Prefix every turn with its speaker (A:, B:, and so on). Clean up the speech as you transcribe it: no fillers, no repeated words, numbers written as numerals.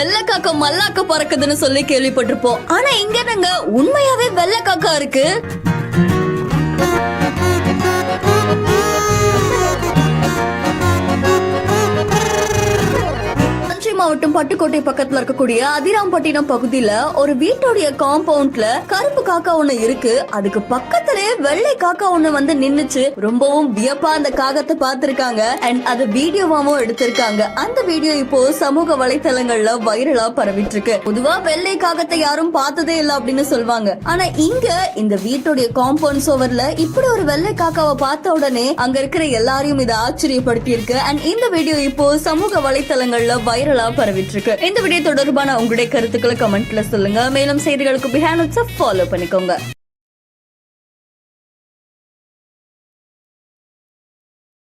A: வெள்ளை காக்கா மல்லாக்க பறக்குதுன்னு சொல்லி கேள்விப்பட்டிருப்போம். ஆனா இங்க என்னங்க உண்மையாவே வெள்ளை காக்கா இருக்கு. மாவட்டம் பட்டுக்கோட்டை பக்கத்துல இருக்கக்கூடிய அதிராம்பட்டினம் பகுதியில ஒரு வீட்டுடைய காம்பவுண்ட்ல கருப்பு காக்கா ஒண்ணு இருக்கு. அதுக்கு பக்கத்திலே வெள்ளை காக்கா ஒண்ணு வந்து நின்னுச்சு. ரொம்பவும் வியப்பா அந்த காகத்தை பார்த்திருக்காங்க அண்ட் அது வீடியோவாவும் எடுத்திருக்காங்க. அந்த வீடியோ இப்போ சமூக வலைத்தளங்கள்ல வைரலா பரவிட்டு இருக்கு. பொதுவா வெள்ளை காகத்தை யாரும் பார்த்ததே இல்ல அப்படின்னு சொல்லுவாங்க. ஆனா இங்க இந்த வீட்டுடைய காம்பவுண்ட் சுவர்ல இப்படி ஒரு வெள்ளை காக்காவை பார்த்த உடனே அங்க இருக்கிற எல்லாரையும் இதை ஆச்சரியப்படுத்தி இருக்கு. அண்ட் இந்த வீடியோ இப்போ சமூக வலைத்தளங்கள்ல வைரலா பரவிட்டு இருக்கு. இந்த வீடியோ தொடர்பான உங்களுடைய கருத்துக்களை கமெண்ட்ல சொல்லுங்க. மேலும் செய்திகளுக்கு பிஹேண்ட் ஃபாலோ பண்ணிக்கோங்க.